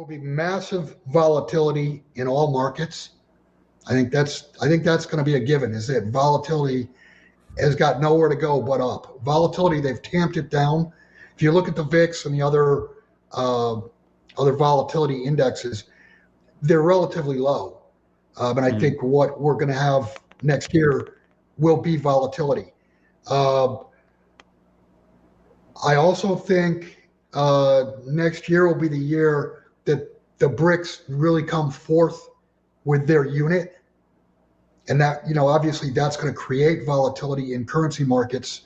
will be massive volatility in all markets. I think that's going to be a given, is that volatility has got nowhere to go but up. Volatility, they've tamped it down. If you look at the VIX and the other volatility indexes, they're relatively low. And I think what we're going to have next year will be volatility. I also think next year will be the year that the BRICS really come forth with their unit. And that, obviously that's going to create volatility in currency markets.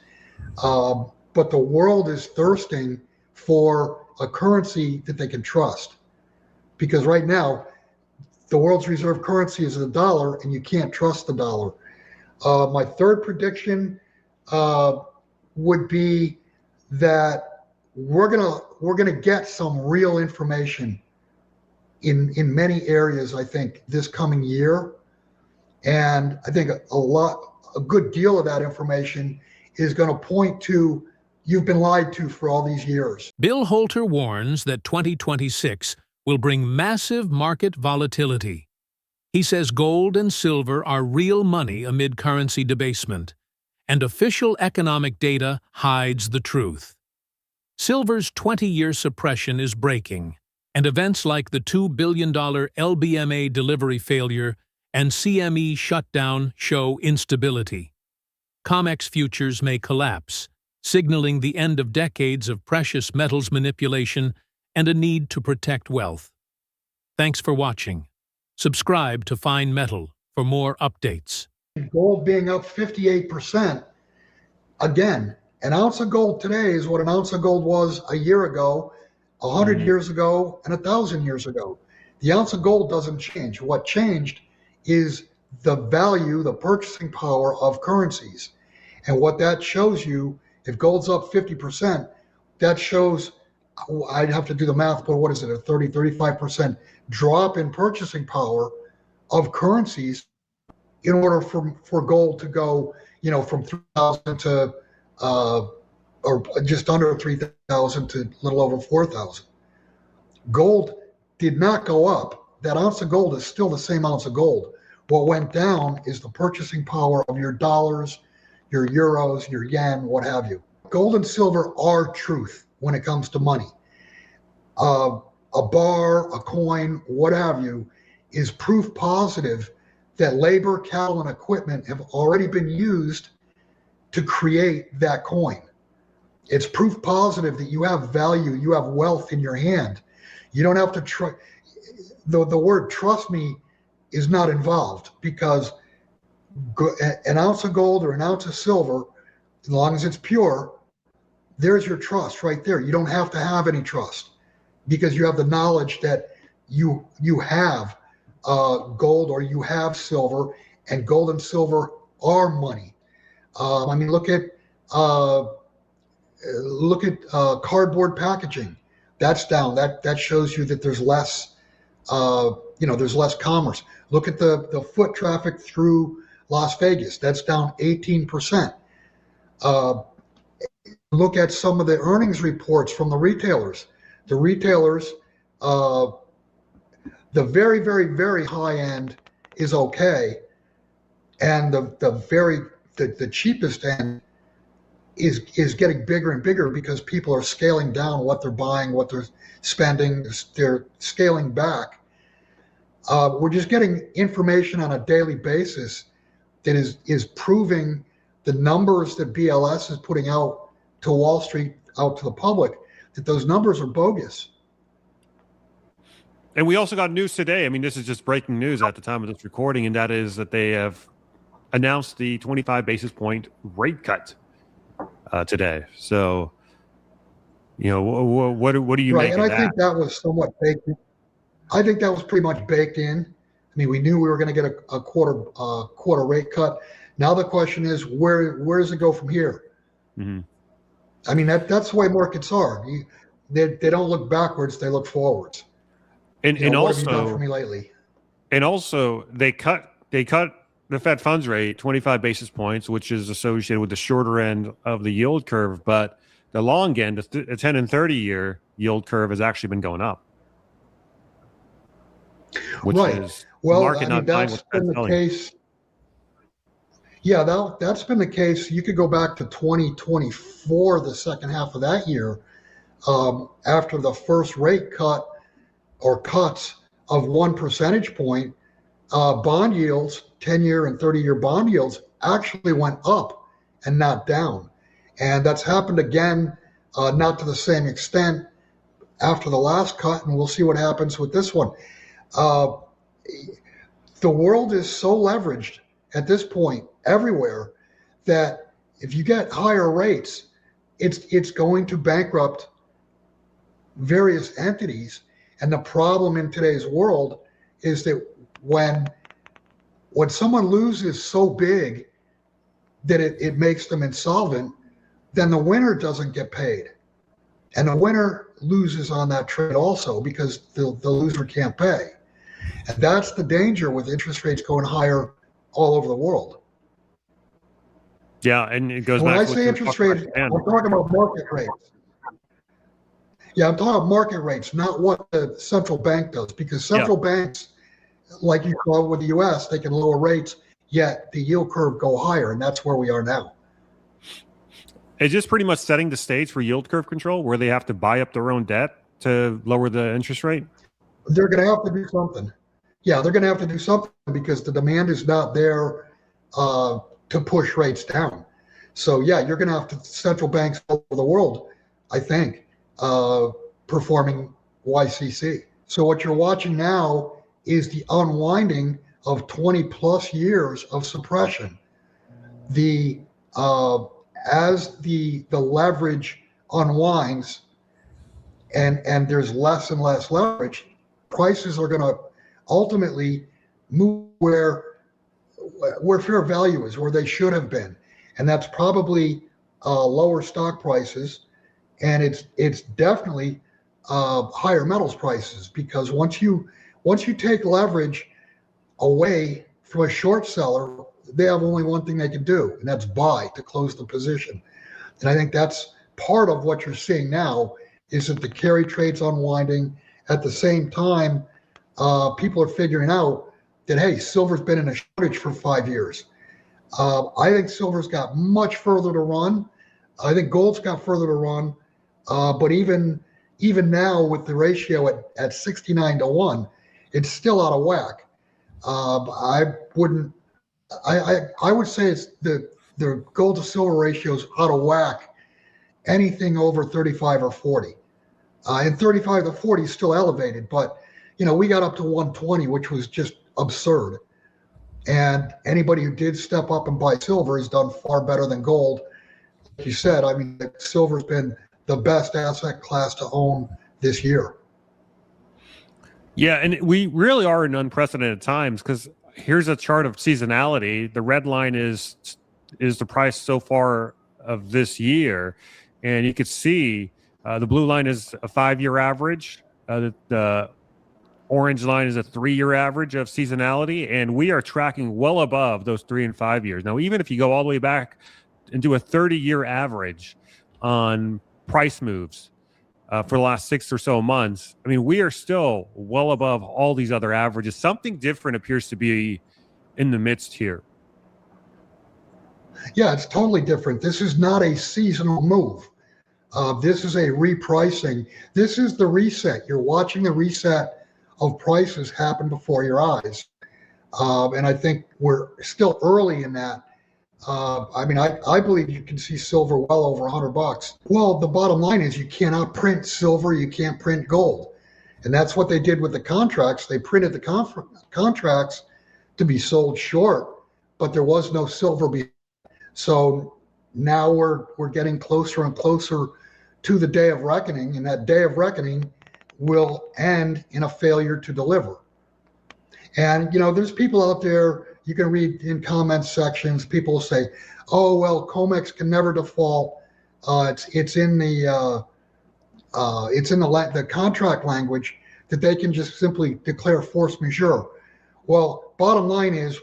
But the world is thirsting for a currency that they can trust. Because right now, the world's reserve currency is the dollar, and you can't trust the dollar. My third prediction would be that we're gonna get some real information in many areas, I think, this coming year. And I think a good deal of that information is going to point to, you've been lied to for all these years. Bill Holter warns that 2026 will bring massive market volatility. He says gold and silver are real money amid currency debasement, and official economic data hides the truth. Silver's 20-year suppression is breaking, and events like the $2 billion LBMA delivery failure and CME shutdown show instability. COMEX futures may collapse, signaling the end of decades of precious metals manipulation and a need to protect wealth. Thanks for watching. Subscribe to Fine Metal for more updates. Gold being up 58%. Again, an ounce of gold today is what an ounce of gold was a year ago, 100 years ago, and 1,000 years ago. The ounce of gold doesn't change. What changed is the value, the purchasing power of currencies. And what that shows you, if gold's up 50%, that shows, I'd have to do the math, but what is it, a 35% drop in purchasing power of currencies in order for gold to go, from 3,000 to, or just under 3,000 to a little over 4,000. Gold did not go up. That ounce of gold is still the same ounce of gold. What went down is the purchasing power of your dollars, your euros, your yen, what have you. Gold and silver are truth when it comes to money. A bar, a coin, what have you, is proof positive that labor, cattle, and equipment have already been used to create that coin. It's proof positive that you have value, you have wealth in your hand. You don't have to try. The word trust me is not involved, because an ounce of gold or an ounce of silver, as long as it's pure, there's your trust right there. You don't have to have any trust, because you have the knowledge that you have gold or you have silver, and gold and silver are money. I mean, look at cardboard packaging. That's down. That shows you that there's less, there's less commerce. Look at the foot traffic through Las Vegas. That's down 18%. Look at some of the earnings reports from the retailers. The retailers, the very, very, very high end is okay, and the cheapest end is getting bigger and bigger, because people are scaling down what they're buying, what they're spending. They're scaling back. We're just getting information on a daily basis that is proving the numbers that BLS is putting out to Wall Street, out to the public, that those numbers are bogus. And we also got news today. I mean, this is just breaking news at the time of this recording, and that is that they have announced the 25 basis point rate cut today. So, what do you make of that? And I think that was somewhat baked in. I think that was pretty much baked in. I mean, we knew we were going to get a quarter rate cut. Now the question is, where does it go from here? Mm-hmm. I mean, that's the way markets are. They don't look backwards; they look forwards. And what also, have you done for me lately? And also, they cut the Fed funds rate 25 basis points, which is associated with the shorter end of the yield curve, but the long end, the 10 and 30 year yield curve has actually been going up. which Right. is the Well, market I mean, not buying that's what the been Fed's the selling. case. Yeah, that's been the case. You could go back to 2024, the second half of that year, after the first rate cut or cuts of 1 percentage point, bond yields, 10-year and 30-year bond yields actually went up and not down. And that's happened again, not to the same extent after the last cut, and we'll see what happens with this one. Uh, the world is so leveraged at this point everywhere that if you get higher rates, it's going to bankrupt various entities. And the problem in today's world is that when someone loses so big that it makes them insolvent, then the winner doesn't get paid. And the winner loses on that trade also because the loser can't pay. And that's the danger with interest rates going higher all over the world. Yeah, and it goes And when back I to what say you were interest talking rate, about Japan. I'm talking about market rates. Yeah, I'm talking about market rates, not what the central bank does, because central banks, like you saw with the US, they can lower rates, yet the yield curve go higher, and that's where we are now. It's just pretty much setting the stage for yield curve control, where they have to buy up their own debt to lower the interest rate. They're going to have to do something. Yeah, they're going to have to do something because the demand is not there to push rates down. So yeah, you're going to have to central banks all over the world, I think, performing YCC. So what you're watching now is the unwinding of 20 plus years of suppression. The as the leverage unwinds and there's less and less leverage, prices are going to ultimately move where fair value is, where they should have been, and that's probably lower stock prices, and it's definitely higher metals prices, because once you take leverage away from a short seller, they have only one thing they can do, and that's buy to close the position. And I think that's part of what you're seeing now, is that the carry trade's unwinding. At the same time, people are figuring out that, hey, silver's been in a shortage for 5 years. I think silver's got much further to run. I think gold's got further to run. But even now with the ratio at 69-1, it's still out of whack. I would say it's the gold to silver ratio is out of whack anything over 35 or 40. And 35 to 40 is still elevated, but we got up to 120, which was just absurd. And anybody who did step up and buy silver has done far better than gold. Like you said, I mean, silver's been the best asset class to own this year. Yeah, and we really are in unprecedented times, because here's a chart of seasonality. The red line is the price so far of this year, and you could see the blue line is a 5-year average. The orange line is a 3-year average of seasonality, and we are tracking well above those 3 and 5 years. Now, even if you go all the way back and do a 30-year average on price moves for the last 6 or so months, I mean, we are still well above all these other averages. Something different appears to be in the midst here. Yeah, it's totally different. This is not a seasonal move. This is a repricing. This is the reset. You're watching the reset of prices happen before your eyes. And I think we're still early in that. I mean, I believe you can see silver well over $100. Well, the bottom line is you cannot print silver, you can't print gold. And that's what they did with the contracts. They printed the contracts to be sold short, but there was no silver behind. So now we're getting closer and closer to the day of reckoning, and that day of reckoning will end in a failure to deliver. And there's people out there, you can read in comment sections, people say, oh, well, COMEX can never default. It's in the contract language that they can just simply declare force majeure. Well, bottom line is,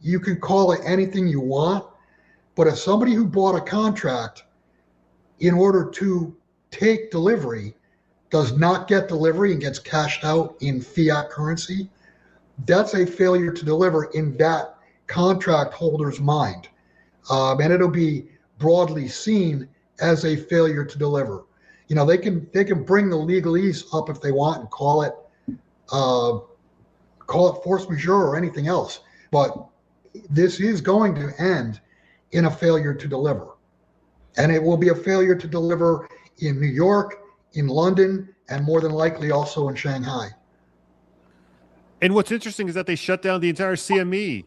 you can call it anything you want, but if somebody who bought a contract in order to take delivery does not get delivery and gets cashed out in fiat currency, that's a failure to deliver in that contract holder's mind. And it'll be broadly seen as a failure to deliver. You know, they can bring the legalese up if they want and call it force majeure or anything else, but this is going to end in a failure to deliver. And it will be a failure to deliver in New York, in London, and more than likely also in Shanghai. And what's interesting is that they shut down the entire CME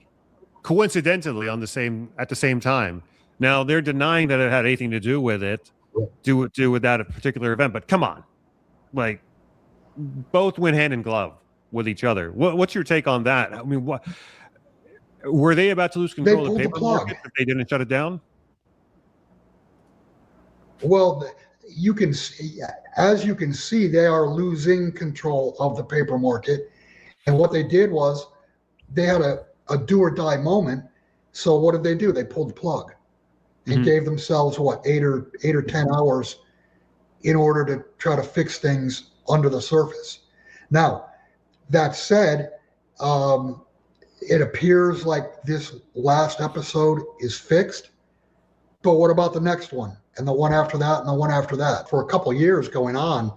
coincidentally at the same time. Now they're denying that it had anything to do with it, do with that particular event. But come on, like both went hand in glove with each other. What's your take on that? I mean, what were they about to lose control of the paper market if they didn't shut it down? Well, you can see, as you can see, they are losing control of the paper market. And what they did was they had a do or die moment. So what did they do? They pulled the plug and gave themselves eight or 10 hours in order to try to fix things under the surface. Now, that said, it appears like this last episode is fixed. But what about the next one? And the one after that, and the one after that? For a couple of years going on,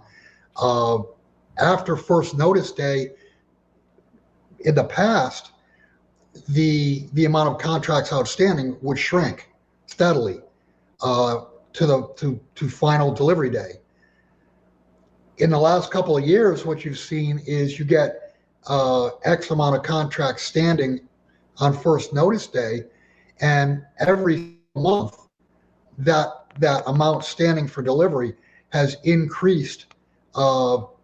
after first notice day, in the past, the amount of contracts outstanding would shrink steadily to final delivery day. In the last couple of years, what you've seen is you get X amount of contracts standing on first notice day, and every month that amount standing for delivery has increased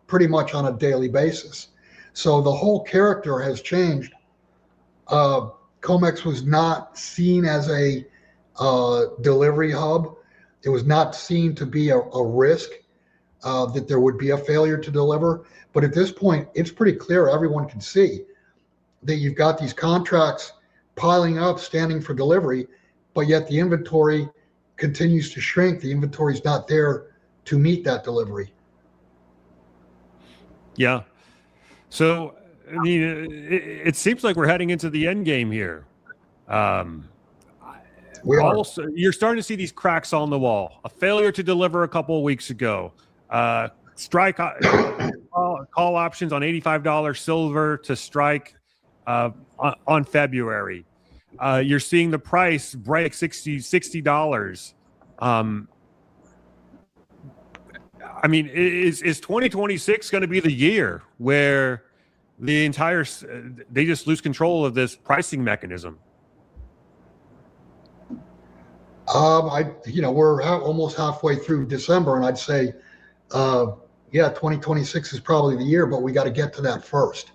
pretty much on a daily basis. So the whole character has changed. COMEX was not seen as a delivery hub. It was not seen to be a risk that there would be a failure to deliver. But at this point, it's pretty clear, everyone can see that you've got these contracts piling up, standing for delivery, but yet the inventory continues to shrink. The inventory is not there to meet that delivery. Yeah. So, I mean, it seems like we're heading into the end game here. We are. Also, you're starting to see these cracks on the wall. A failure to deliver a couple of weeks ago. Strike call options on $85 silver to strike on February. You're seeing the price break $60. I mean, is 2026 going to be the year where they just lose control of this pricing mechanism? We're almost halfway through December, and I'd say, 2026 is probably the year, but we got to get to that first.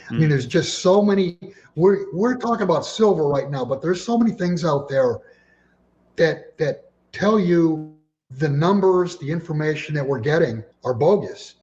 I mean, there's just so many. We're talking about silver right now, but there's so many things out there that tell you the numbers, the information that we're getting are bogus.